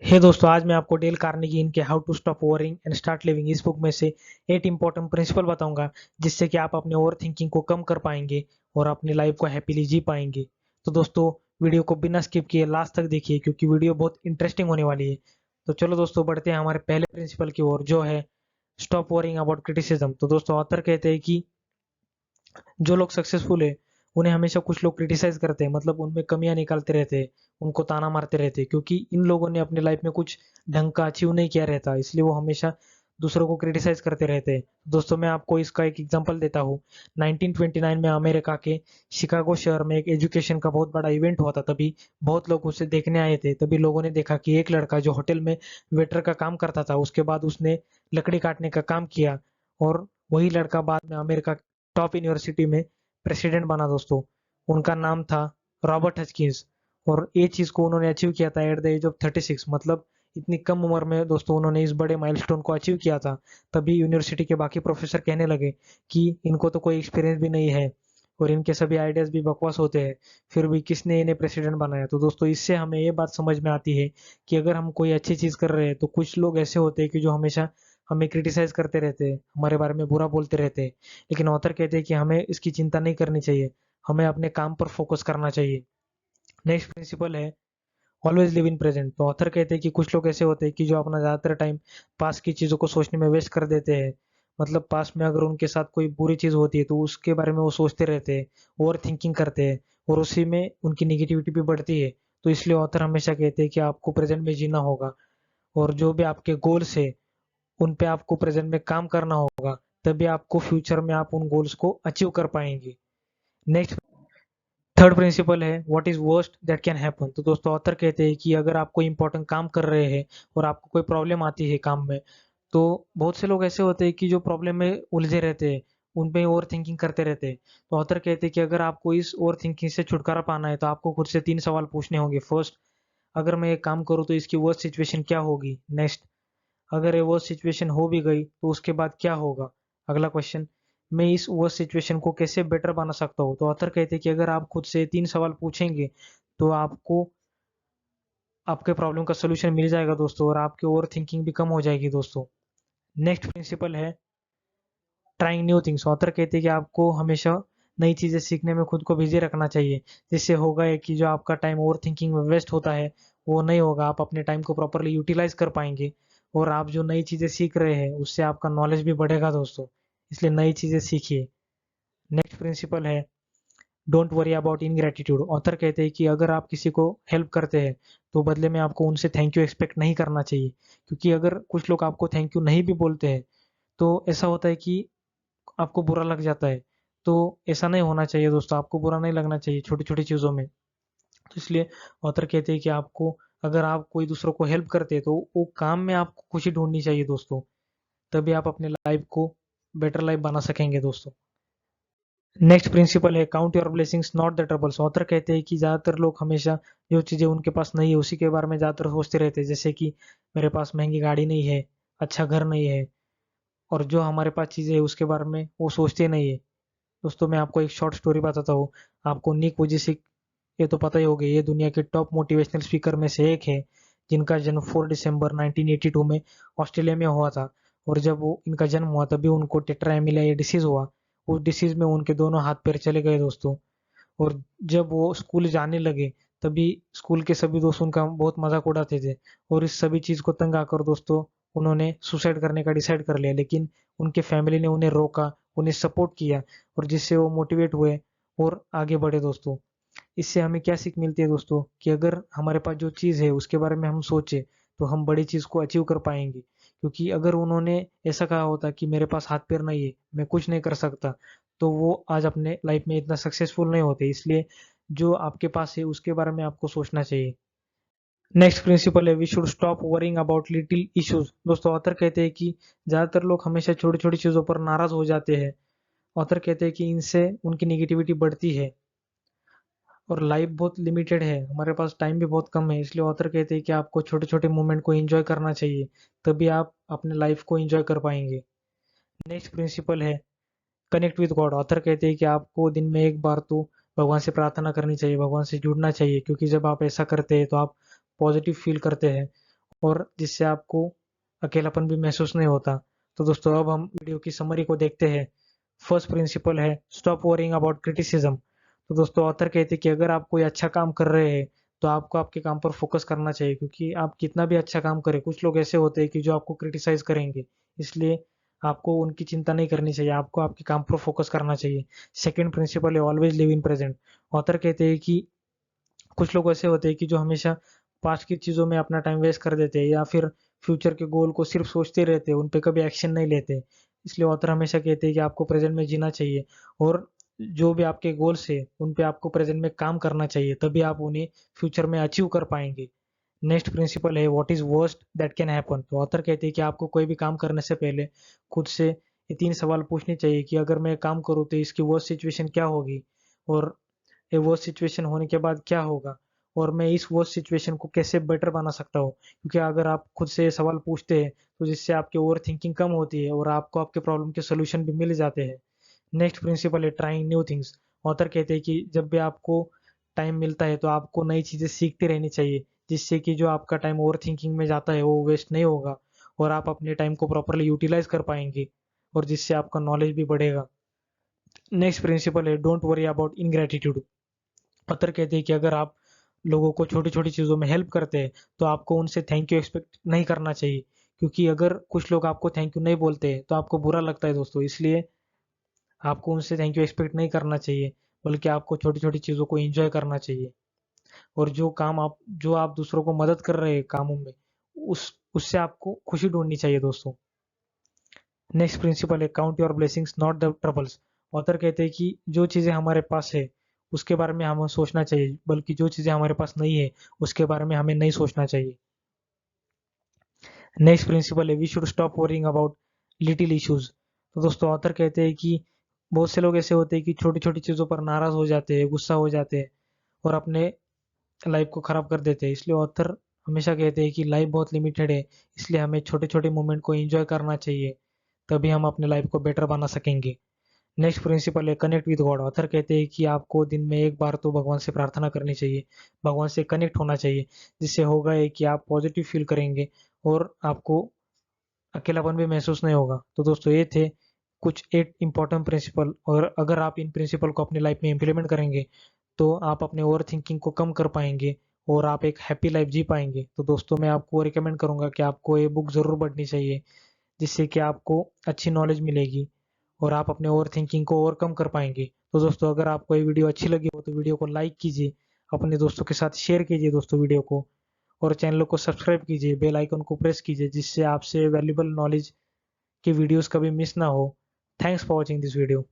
हे दोस्तों, आज मैं आपको डेल कार्नेगी इनके how to stop worrying and start living इस बुक में से 8 इंपॉर्टेंट प्रिंसिपल बताऊंगा, जिससे कि आप अपने ओवर थिंकिंग को कम कर पाएंगे और अपनी लाइफ को हैप्पीली जी पाएंगे। तो दोस्तों, वीडियो को बिना स्किप किए लास्ट तक देखिए, क्योंकि वीडियो बहुत इंटरेस्टिंग होने वाली है। तो चलो दोस्तों, बढ़ते हैं हमारे पहले प्रिंसिपल की ओर, जो है स्टॉप वरिंग अबाउट क्रिटिसिज्म। तो दोस्तों, ऑथर कहते हैं कि जो लोग सक्सेसफुल है उन्हें हमेशा कुछ लोग क्रिटिसाइज करते हैं, मतलब उनमें कमियां निकालते रहते हैं, उनको ताना मारते रहते हैं, क्योंकि इन लोगों ने अपनी लाइफ में कुछ ढंग का अचीव नहीं किया रहता, इसलिए वो हमेशा दूसरों को क्रिटिसाइज करते रहते हैं। दोस्तों, मैं आपको इसका एक एग्जांपल देता हूँ। 1929 में अमेरिका के शिकागो शहर में एक एजुकेशन का बहुत बड़ा इवेंट हुआ था। तभी बहुत लोग उसे देखने आए थे। तभी लोगों ने देखा कि एक लड़का जो होटल में वेटर का काम करता था, उसके बाद उसने लकड़ी काटने का काम किया, और वही लड़का बाद में अमेरिका टॉप यूनिवर्सिटी में प्रेसिडेंट बना दोस्तों। उनका नाम था रॉबर्ट हचकिंस, और ये चीज को उन्होंने अचीव किया था एट द एज ऑफ 36, मतलब इतनी कम उम्र में दोस्तों उन्होंने इस बड़े माइलस्टोन को अचीव किया था। तभी यूनिवर्सिटी के बाकी प्रोफेसर कहने लगे कि इनको तो कोई एक्सपीरियंस भी नहीं है और इनके सभी आइडियाज भी बकवास होते हैं, फिर भी किसने इन्हें प्रेसिडेंट बनाया। तो दोस्तों, इससे हमें ये बात समझ में आती है कि अगर हम कोई अच्छी चीज कर रहे हैं तो कुछ लोग ऐसे होते हैं कि जो हमेशा हमें क्रिटिसाइज करते रहते हैं, हमारे बारे में बुरा बोलते रहते हैं। लेकिन ऑथर कहते हैं कि हमें इसकी चिंता नहीं करनी चाहिए, हमें अपने काम पर फोकस करना चाहिए। नेक्स्ट प्रिंसिपल है ऑलवेज लिव इन प्रेजेंट। तो ऑथर कहते हैं कि कुछ लोग ऐसे होते हैं कि जो अपना ज्यादातर टाइम पास की चीजों को सोचने में वेस्ट कर देते हैं, मतलब पास में अगर उनके साथ कोई बुरी चीज होती है तो उसके बारे में वो सोचते रहते हैं, ओवर थिंकिंग करते हैं, और उसी में उनकी निगेटिविटी भी बढ़ती है। तो इसलिए ऑथर हमेशा कहते हैं कि आपको प्रेजेंट में जीना होगा, और जो भी आपके गोल्स है उन पे आपको प्रेजेंट में काम करना होगा, तभी आपको फ्यूचर में आप उन गोल्स को अचीव कर पाएंगे। नेक्स्ट, थर्ड प्रिंसिपल है what is worst that can happen. तो दोस्तों, ऑथर कहते हैं कि अगर आप कोई इंपॉर्टेंट काम कर रहे हैं और आपको कोई प्रॉब्लम आती है काम में, तो बहुत से लोग ऐसे होते हैं कि जो प्रॉब्लम में उलझे रहते हैं, उन पे ओवर थिंकिंग करते रहते हैं। तो ऑथर कहते हैं कि अगर आपको इस ओवर थिंकिंग से छुटकारा पाना है तो आपको खुद से 3 सवाल पूछने होंगे। फर्स्ट, अगर मैं एक काम करूँ तो इसकी वर्स्ट सिचुएशन क्या होगी। नेक्स्ट, अगर ये वर्स्ट सिचुएशन हो भी गई तो उसके बाद क्या होगा। अगला क्वेश्चन, मैं इस वर्स्ट सिचुएशन को कैसे बेटर बना सकता हूँ। तो ऑथर कहते हैं कि अगर आप खुद से 3 सवाल पूछेंगे तो आपको आपके प्रॉब्लम का सोल्यूशन मिल जाएगा दोस्तों, और आपकी ओवर थिंकिंग भी कम हो जाएगी दोस्तों। नेक्स्ट प्रिंसिपल है ट्राइंग न्यू थिंग्स। ऑथर कहते हैं कि आपको हमेशा नई चीजें सीखने में खुद को बिजी रखना चाहिए, जिससे होगा है कि जो आपका टाइम ओवर थिंकिंग में वेस्ट होता है वो नहीं होगा, आप अपने टाइम को प्रॉपरली यूटिलाइज कर पाएंगे, और आप जो नई चीजें सीख रहे हैं उससे आपका नॉलेज भी बढ़ेगा दोस्तों। इसलिए नई चीजें सीखिए। नेक्स्ट प्रिंसिपल है डोंट वरी अबाउट इनग्रेटिट्यूड। ऑथर कहते हैं कि अगर आप किसी को हेल्प करते हैं तो बदले में आपको उनसे थैंक यू एक्सपेक्ट नहीं करना चाहिए, क्योंकि अगर कुछ लोग आपको थैंक यू नहीं भी बोलते हैं तो ऐसा होता है कि आपको बुरा लग जाता है। तो ऐसा नहीं होना चाहिए दोस्तों, आपको बुरा नहीं लगना चाहिए छोटी छोटी चीज़ों में। तो इसलिए ऑथर कहते हैं कि आपको, अगर आप कोई दूसरों को हेल्प करते हैं तो वो काम में आपको खुशी ढूंढनी चाहिए दोस्तों, तभी आप अपने लाइफ को बेटर लाइफ बना सकेंगे दोस्तों। नेक्स्ट प्रिंसिपल है count your blessings not the troubles. Author कहते हैं कि ज़्यादातर लोग हमेशा जो चीज़ें उनके पास नहीं है उसी के बारे में ज़्यादातर सोचते रहते हैं, जैसे कि मेरे पास महंगी गाड़ी नहीं है, अच्छा घर नहीं है, और जो हमारे पास चीज़ें है उसके बारे में वो सोचते नहीं है। दोस्तों, मैं आपको एक शॉर्ट स्टोरी बताता हूँ। आपको निक वुजिसिक, ये तो पता ही होगा, ये दुनिया के टॉप मोटिवेशनल स्पीकर में से एक है, जिनका जन्म 4 दिसंबर 1982 में ऑस्ट्रेलिया में हुआ था। और जब वो इनका जन्म हुआ तभी उनको टेट्रा एमिलिया डिसीज हुआ। उस डिसीज में उनके दोनों हाथ पैर चले गए दोस्तों। और जब वो स्कूल जाने लगे तभी स्कूल के सभी दोस्त उनका बहुत मजाक उड़ाते थे, और इस सभी चीज को तंग आकर दोस्तों उन्होंने सुसाइड करने का डिसाइड कर लिया। लेकिन उनके फैमिली ने उन्हें रोका, उन्हें सपोर्ट किया, और जिससे वो मोटिवेट हुए और आगे बढ़े दोस्तों। इससे हमें क्या सीख मिलती है दोस्तों, कि अगर हमारे पास जो चीज़ है उसके बारे में हम सोचे तो हम बड़ी चीज़ को अचीव कर पाएंगे। क्योंकि अगर उन्होंने ऐसा कहा होता कि मेरे पास हाथ पैर नहीं है, मैं कुछ नहीं कर सकता, तो वो आज अपने लाइफ में इतना सक्सेसफुल नहीं होते। इसलिए जो आपके पास है उसके बारे में आपको सोचना चाहिए। नेक्स्ट प्रिंसिपल है we should stop worrying about little issues. दोस्तों, ऑथर कहते हैं कि ज्यादातर लोग हमेशा छोटी छोटी चीजों पर नाराज हो जाते हैं। ऑथर कहते हैं कि इनसे उनकी निगेटिविटी बढ़ती है, और लाइफ बहुत लिमिटेड है, हमारे पास टाइम भी बहुत कम है। इसलिए ऑथर कहते हैं कि आपको छोटे छोटे मोमेंट को एंजॉय करना चाहिए, तभी आप अपने लाइफ को एंजॉय कर पाएंगे। नेक्स्ट प्रिंसिपल है कनेक्ट विद गॉड। ऑथर कहते हैं कि आपको दिन में एक बार तो भगवान से प्रार्थना करनी चाहिए, भगवान से जुड़ना चाहिए, क्योंकि जब आप ऐसा करते हैं तो आप पॉजिटिव फील करते हैं, और जिससे आपको अकेलापन भी महसूस नहीं होता। तो दोस्तों अब हम वीडियो की समरी को देखते हैं। फर्स्ट प्रिंसिपल है स्टॉप वरिंग अबाउट क्रिटिसिज्म। तो दोस्तों ऑथर कहते हैं कि अगर आप कोई अच्छा काम कर रहे हैं तो आपको आपके काम पर फोकस करना चाहिए, क्योंकि आप कितना भी अच्छा काम करें कुछ लोग ऐसे होते हैं कि जो आपको क्रिटिसाइज करेंगे, इसलिए आपको उनकी चिंता नहीं करनी चाहिए, आपको आपके काम पर फोकस करना चाहिए। सेकंड प्रिंसिपल है always live in present. Author कहते हैं कि कुछ लोग ऐसे होते हैं कि जो हमेशा पास्ट की चीज़ों में अपना टाइम वेस्ट कर देते हैं या फिर फ्यूचर के गोल को सिर्फ सोचते रहते हैं, उन पे कभी एक्शन नहीं लेते। इसलिए ऑथर हमेशा कहते हैं कि आपको प्रेजेंट में जीना चाहिए और जो भी आपके गोल्स है उन पे आपको प्रेजेंट में काम करना चाहिए, तभी आप उन्हें फ्यूचर में अचीव कर पाएंगे। नेक्स्ट प्रिंसिपल है what is worst that can happen. तो ऑथर कहते हैं कि आपको कोई भी काम करने से पहले खुद से ये 3 सवाल पूछने चाहिए कि अगर मैं काम करूँ तो इसकी वर्स्ट सिचुएशन क्या होगी, और ये वर्स्ट सिचुएशन होने के बाद क्या होगा, और मैं इस वर्स्ट सिचुएशन को कैसे बेटर बना सकता हूँ। क्योंकि अगर आप खुद से ये सवाल पूछते हैं तो जिससे आपकी ओवर थिंकिंग कम होती है और आपको आपके प्रॉब्लम के सोल्यूशन भी मिल जाते हैं। नेक्स्ट प्रिंसिपल है ट्राइंग न्यू थिंग्स। ऑथर कहते हैं कि जब भी आपको टाइम मिलता है तो आपको नई चीज़ें सीखती रहनी चाहिए, जिससे कि जो आपका टाइम ओवर थिंकिंग में जाता है वो वेस्ट नहीं होगा और आप अपने टाइम को प्रॉपरली यूटिलाइज कर पाएंगे, और जिससे आपका नॉलेज भी बढ़ेगा। नेक्स्ट प्रिंसिपल है डोंट वरी अबाउट इनग्रेटिट्यूड। ऑथर कहते हैं कि अगर आप लोगों को छोटी छोटी चीज़ों में हेल्प करते हैं तो आपको उनसे थैंक यू एक्सपेक्ट नहीं करना चाहिए, क्योंकि अगर कुछ लोग आपको थैंक यू नहीं बोलते हैं तो आपको बुरा लगता है दोस्तों। इसलिए आपको उनसे थैंक यू एक्सपेक्ट नहीं करना चाहिए, बल्कि आपको छोटी छोटी चीज़ों को एंजॉय करना चाहिए। और जो आप दूसरों को मदद कर रहे हैं कामों में, उससे आपको खुशी ढूंढनी चाहिए दोस्तों। नेक्स्ट प्रिंसिपल है count your blessings not the troubles. Author कहते हैं कि जो चीज़ें हमारे पास है उसके बारे में हमें सोचना चाहिए, बल्कि जो चीज़ें हमारे पास नहीं है उसके बारे में हमें नहीं सोचना चाहिए। नेक्स्ट प्रिंसिपल है we should stop worrying about little issues. तो दोस्तों ऑथर कहते हैं कि बहुत से लोग ऐसे होते हैं कि छोटी छोटी चीज़ों पर नाराज हो जाते हैं, गुस्सा हो जाते हैं और अपने लाइफ को खराब कर देते हैं। इसलिए ऑथर हमेशा कहते हैं कि लाइफ बहुत लिमिटेड है, इसलिए हमें छोटे छोटे मोमेंट को एंजॉय करना चाहिए, तभी हम अपने लाइफ को बेटर बना सकेंगे। नेक्स्ट प्रिंसिपल है कनेक्ट विद गॉड। ऑथर कहते हैं कि आपको दिन में एक बार तो भगवान से प्रार्थना करनी चाहिए, भगवान से कनेक्ट होना चाहिए, जिससे होगा है कि आप पॉजिटिव फील करेंगे और आपको अकेलापन भी महसूस नहीं होगा। तो दोस्तों ये थे कुछ 8 इंपॉर्टेंट प्रिंसिपल, और अगर आप इन प्रिंसिपल को अपनी लाइफ में इम्प्लीमेंट करेंगे तो आप अपने ओवर थिंकिंग को कम कर पाएंगे और आप एक हैप्पी लाइफ जी पाएंगे। तो दोस्तों मैं आपको रिकमेंड करूंगा कि आपको ये बुक ज़रूर पढ़नी चाहिए, जिससे कि आपको अच्छी नॉलेज मिलेगी और आप अपने ओवर थिंकिंग को ओवरकम कर पाएंगे। तो दोस्तों अगर आपको ये वीडियो अच्छी लगी हो तो वीडियो को लाइक कीजिए, अपने दोस्तों के साथ शेयर कीजिए दोस्तों वीडियो को, और चैनल को सब्सक्राइब कीजिए, बेल आइकन को प्रेस कीजिए, जिससे आपसे वैल्यूबल नॉलेज की वीडियोस कभी मिस ना हो। Thanks for watching this video.